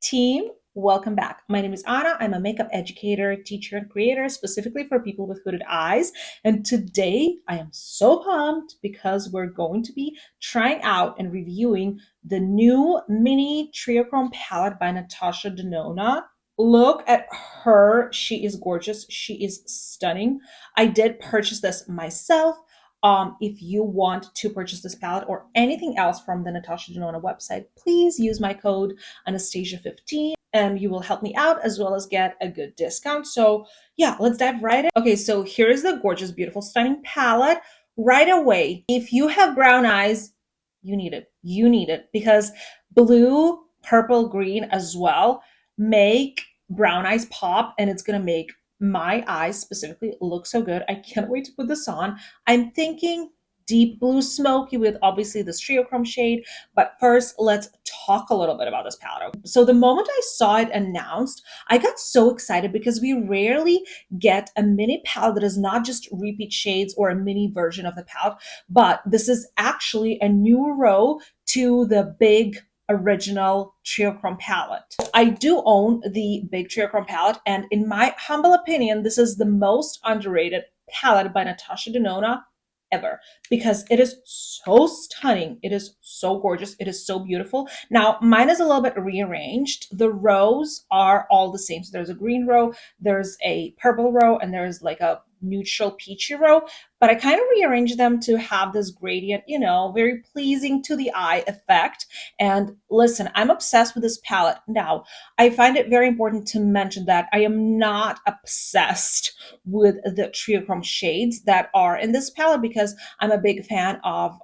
Team, welcome back. My name is Anna. I'm a makeup educator, teacher, and creator specifically for people with hooded eyes. And today I am so pumped because we're going to be trying out and reviewing the new Mini Triochrome palette by Natasha Denona. Look at her. She is gorgeous. She is stunning. I did purchase this myself. If you want to purchase this palette or anything else from the Natasha Denona website, please use my code Anastasia15 and you will help me out as well as get a good discount. So yeah, let's dive right in. Okay, so here is the gorgeous, beautiful, stunning palette. Right away, if you have brown eyes, you need it. You need it because blue, purple, green as well make brown eyes pop, and it's gonna make my eyes specifically look so good. I can't wait to put this on. I'm thinking deep blue smoky with obviously the Triochrome shade. But first, let's talk a little bit about this palette. So the moment I saw it announced, I got so excited because we rarely get a mini palette that is not just repeat shades or a mini version of the palette, but this is actually a new row to the big original Triochrome palette. I do own the big Triochrome palette, and in my humble opinion, this is the most underrated palette by Natasha Denona ever because it is so stunning. It is so gorgeous. It is so beautiful. Now, mine is a little bit rearranged. The rows are all the same. So there's a green row, there's a purple row, and there's like a neutral peachy row, but I kind of rearranged them to have this gradient, very pleasing to the eye effect. And listen, I'm obsessed with this palette. Now, I find it very important to mention that I am not obsessed with the Triochrome shades that are in this palette because I'm a big fan of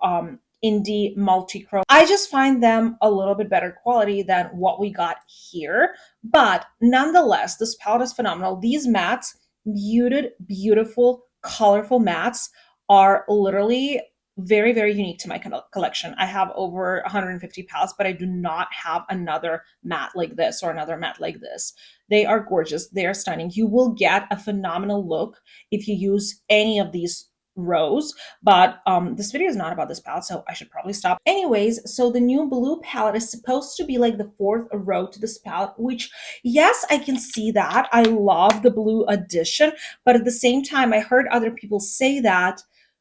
indie multi-chrome. I just find them a little bit better quality than what we got here. But nonetheless, this palette is phenomenal. These mattes, muted, beautiful, colorful mattes, are literally very, very unique to my collection. I have over 150 palettes, but I do not have another matte like this or another matte like this. They are gorgeous. They are stunning. You will get a phenomenal look if you use any of these rows, but this video is not about this palette, so I should probably stop. Anyways, so the new blue palette is supposed to be like the fourth row to this palette, which yes, I can see that. I love the blue addition, but at the same time, I heard other people say that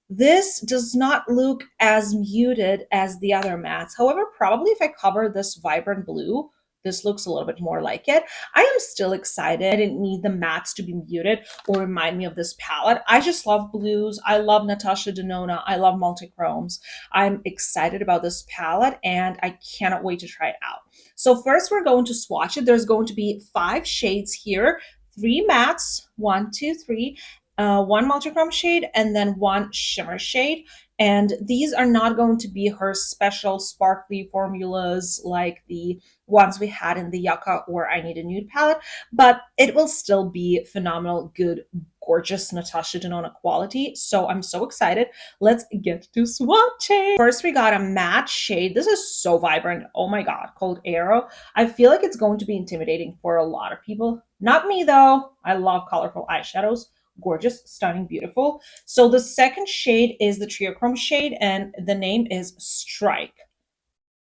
this does not look as muted as the other mattes. However, probably if I cover this vibrant blue, this looks a little bit more like it. I am still excited. I didn't need the mattes to be muted or remind me of this palette. I just love blues. I love Natasha Denona. I love multi-chromes. I'm excited about this palette and I cannot wait to try it out. So first we're going to swatch it. There's going to be 5 shades here, 3 mattes, 1, 2, 3, 1 multi-chrome shade, and then 1 shimmer shade. And these are not going to be her special sparkly formulas like the ones we had in the Yucca or I Need a Nude palette, but it will still be phenomenal, good, gorgeous Natasha Denona quality. So I'm so excited. Let's get to swatching. First, we got a matte shade. This is so vibrant. Oh my God, called Arrow. I feel like it's going to be intimidating for a lot of people. Not me though. I love colorful eyeshadows. Gorgeous, stunning, beautiful. So the second shade is the Triochrome shade and the name is Strike.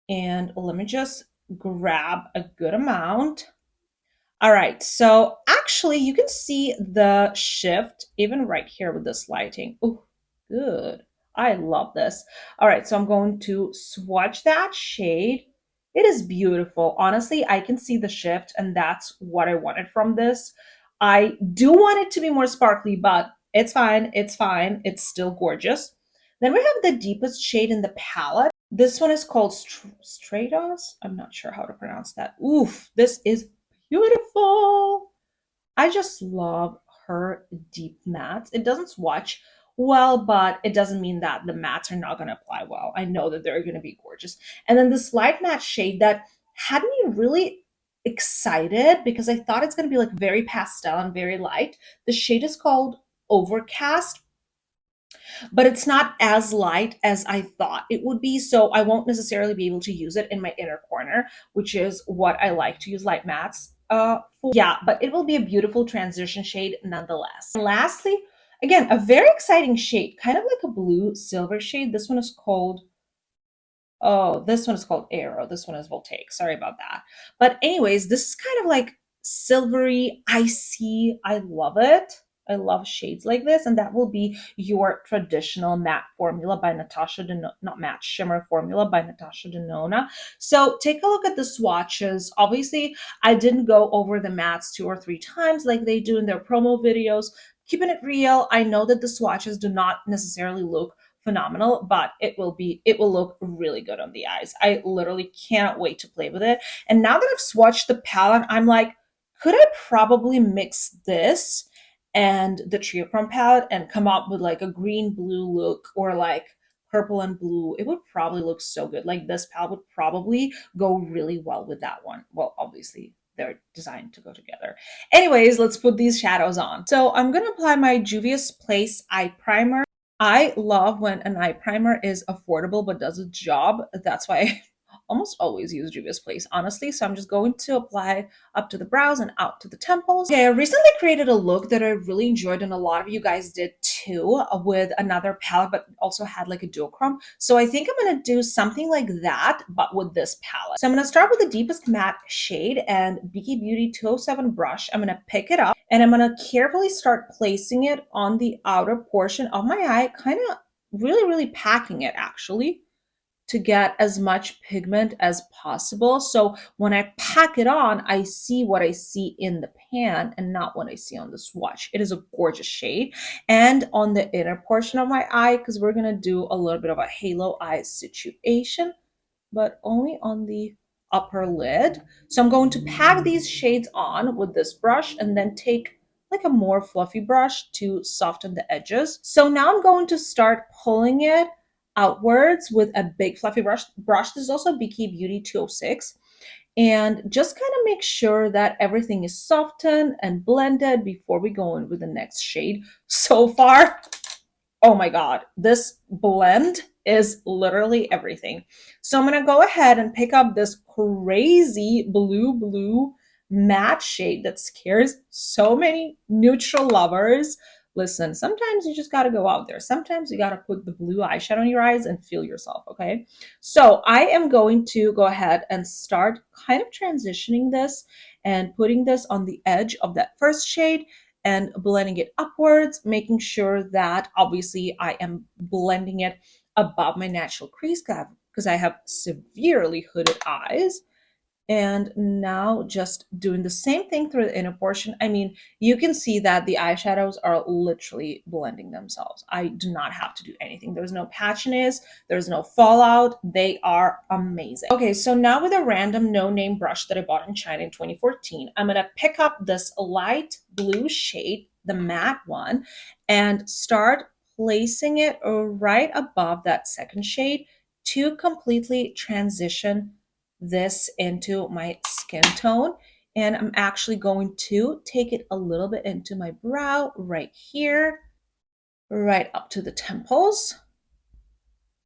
And let me just grab a good amount. All right, so actually you can see the shift even right here with this lighting. Oh, good. I love this. All right, so I'm going to swatch that shade. It is beautiful. Honestly, I can see the shift and that's what I wanted from this. I do want it to be more sparkly, but it's fine. It's fine. It's still gorgeous. Then we have the deepest shade in the palette. This one is called Stratos. I'm not sure how to pronounce that. Oof, this is beautiful. I just love her deep mattes. It doesn't swatch well, but it doesn't mean that the mattes are not going to apply well. I know that they're going to be gorgeous. And then this light matte shade that had me really excited because I thought it's going to be like very pastel and very light. The shade is called Overcast, but it's not as light as I thought it would be. So I won't necessarily be able to use it in my inner corner, which is what I like to use light mattes for. Yeah, but it will be a beautiful transition shade nonetheless. And lastly, again, a very exciting shade, kind of like a blue silver shade. This one is called Oh, this one is called Arrow. This one is Voltaic. Sorry about that. But anyways, this is kind of like silvery, icy. I love it. I love shades like this, and that will be your traditional matte formula by Natasha Denona, not matte shimmer formula by Natasha Denona. So take a look at the swatches. Obviously, I didn't go over the mattes 2 or 3 times like they do in their promo videos. Keeping it real, I know that the swatches do not necessarily look phenomenal, but it will look really good on the eyes. I literally cannot wait to play with it. And now that I've swatched the palette, I'm like, could I probably mix this and the Triochrome palette and come up with like a green blue look, or like purple and blue? It would probably look so good. Like this palette would probably go really well with that one. Well, obviously they're designed to go together. Anyways, let's put these shadows on. So I'm going to apply my Juvia's Place eye primer. I love when an eye primer is affordable but does a job. That's why I almost always use Juvia's Place, honestly. So I'm just going to apply up to the brows and out to the temples. Okay, I recently created a look that I really enjoyed, and a lot of you guys did too, with another palette, but also had like a duochrome. So I think I'm going to do something like that, but with this palette. So I'm going to start with the deepest matte shade and BK Beauty 207 brush. I'm going to pick it up and I'm going to carefully start placing it on the outer portion of my eye, kind of really packing it actually to get as much pigment as possible. So when I pack it on, I see what I see in the pan and not what I see on the swatch. It is a gorgeous shade. And on the inner portion of my eye, because we're going to do a little bit of a halo eye situation, but only on the upper lid. So I'm going to pack these shades on with this brush and then take like a more fluffy brush to soften the edges. So now I'm going to start pulling it outwards with a big fluffy brush. This is also BK Beauty 206. And just kind of make sure that everything is softened and blended before we go in with the next shade. So far, oh my God, this blend is literally everything. So I'm going to go ahead and pick up this crazy blue matte shade that scares so many neutral lovers. Listen, sometimes you just got to go out there. Sometimes you got to put the blue eyeshadow on your eyes and feel yourself, okay? So I am going to go ahead and start kind of transitioning this and putting this on the edge of that first shade and blending it upwards, making sure that obviously I am blending it above my natural crease because I have severely hooded eyes. And now just doing the same thing through the inner portion. I mean, you can see that the eyeshadows are literally blending themselves. I do not have to do anything. There's no patchiness, there's no fallout. They are amazing. Okay, so now with a random no-name brush that I bought in China in 2014, I'm gonna pick up this light blue shade, the matte one, and start placing it right above that second shade to completely transition this into my skin tone. And I'm actually going to take it a little bit into my brow right here, right up to the temples.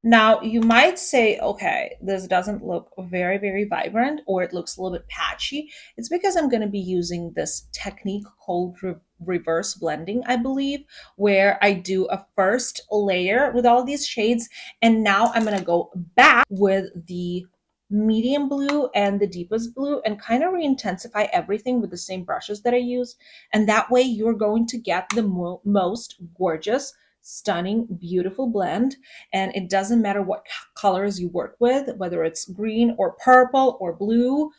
Now, you might say, okay, this doesn't look very vibrant, or it looks a little bit patchy. It's because I'm going to be using this technique called reverse blending, I believe, where I do a first layer with all these shades, and now I'm going to go back with the medium blue and the deepest blue and kind of re-intensify everything with the same brushes that I use. And that way you're going to get the most gorgeous, stunning, beautiful blend. And it doesn't matter what colors you work with, whether it's green or purple or blue.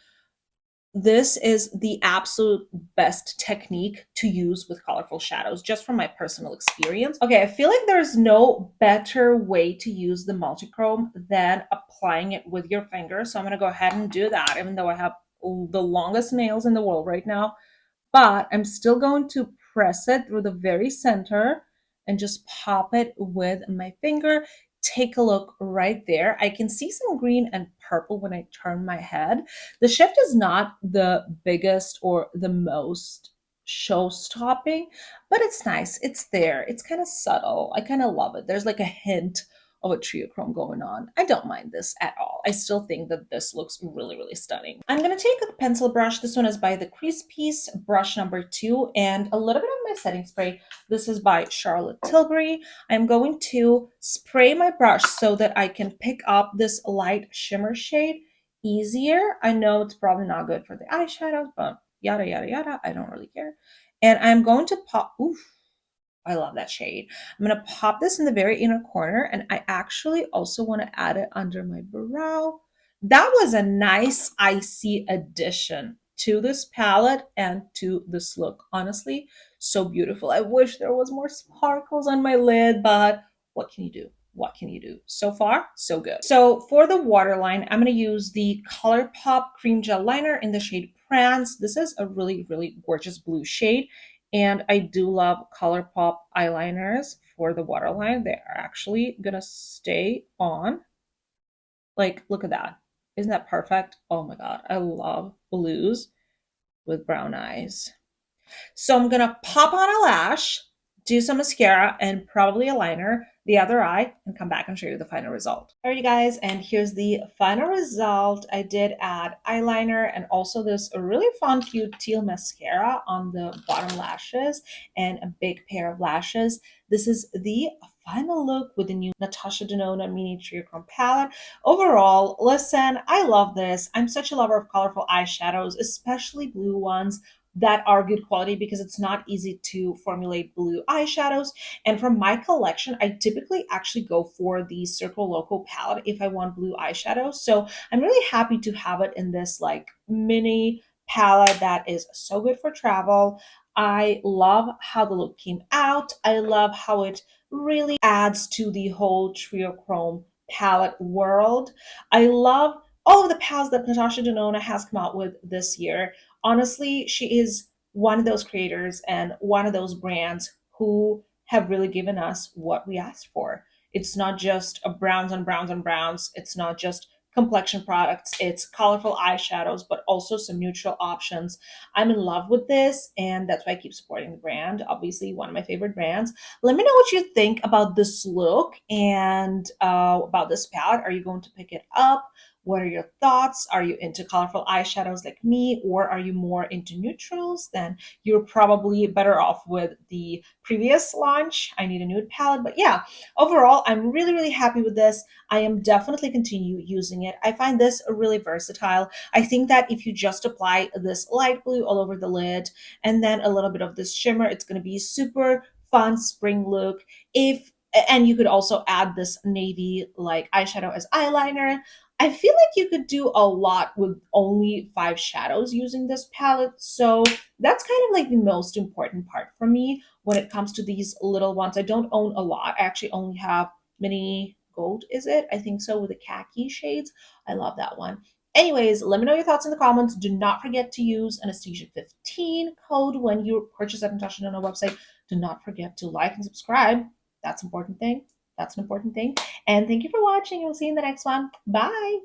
This is the absolute best technique to use with colorful shadows, just from my personal experience. Okay, I feel like there's no better way to use the multichrome than applying it with your finger. So I'm going to go ahead and do that, even though I have the longest nails in the world right now. But I'm still going to press it through the very center and just pop it with my finger. Take a look right there. I can see some green and purple when I turn my head. The shift is not the biggest or the most show-stopping, but it's nice. It's there. It's kind of subtle. I kind of love it. There's like a hint of a triochrome going on. I don't mind this at all. I still think that this looks really, really stunning. I'm going to take a pencil brush. This one is by the Crease Piece, brush number 2, and a little bit of my setting spray. This is by Charlotte Tilbury. I'm going to spray my brush so that I can pick up this light shimmer shade easier. I know it's probably not good for the eyeshadows, but yada, yada, yada. I don't really care. And I'm going to pop, oof, I love that shade. I'm going to pop this in the very inner corner, and I actually also want to add it under my brow. That was a nice icy addition to this palette and to this look. Honestly, so beautiful. I wish there was more sparkles on my lid, but what can you do? What can you do? So far, so good. So for the waterline, I'm going to use the ColourPop Cream Gel Liner in the shade Prance. This is a really, really gorgeous blue shade. And I do love ColourPop eyeliners for the waterline. They are actually gonna stay on. Like, look at that. Isn't that perfect? Oh my God, I love blues with brown eyes. So I'm gonna pop on a lash, do some mascara, and probably a liner, the other eye, and come back and show you the final result. All right, you guys, and here's the final result. I did add eyeliner and also this really fun, cute teal mascara on the bottom lashes and a big pair of lashes. This is the final look with the new Natasha Denona Mini Triochrome palette. Overall, listen, I love this. I'm such a lover of colorful eyeshadows, especially blue ones that are good quality because it's not easy to formulate blue eyeshadows. And from my collection, I typically actually go for the Circle Loco palette if I want blue eyeshadow. So I'm really happy to have it in this like mini palette that is so good for travel. I love how the look came out. I love how it really adds to the whole Triochrome palette world. I love all of the palettes that Natasha Denona has come out with this year. Honestly, she is one of those creators and one of those brands who have really given us what we asked for. It's not just a browns and browns and browns. It's not just complexion products. It's colorful eyeshadows, but also some neutral options. I'm in love with this, and that's why I keep supporting the brand. Obviously, one of my favorite brands. Let me know what you think about this look and about this palette. Are you going to pick it up? What are your thoughts? Are you into colorful eyeshadows like me, or are you more into neutrals? Then you're probably better off with the previous launch. I Need a Nude palette. But yeah, overall, I'm really, really happy with this. I am definitely continue using it. I find this really versatile. I think that if you just apply this light blue all over the lid and then a little bit of this shimmer, it's going to be super fun spring look. If and you could also add this navy like eyeshadow as eyeliner. I feel like you could do a lot with only 5 shadows using this palette. So that's kind of like the most important part for me when it comes to these little ones. I don't own a lot. I actually only have Mini Gold, is it? I think so, with the khaki shades. I love that one. Anyways, let me know your thoughts in the comments. Do not forget to use Anastasia15 code when you purchase at Natasha Denona website. Do not forget to like and subscribe. That's an important thing. That's an important thing. And thank you for watching. We'll see you in the next one. Bye.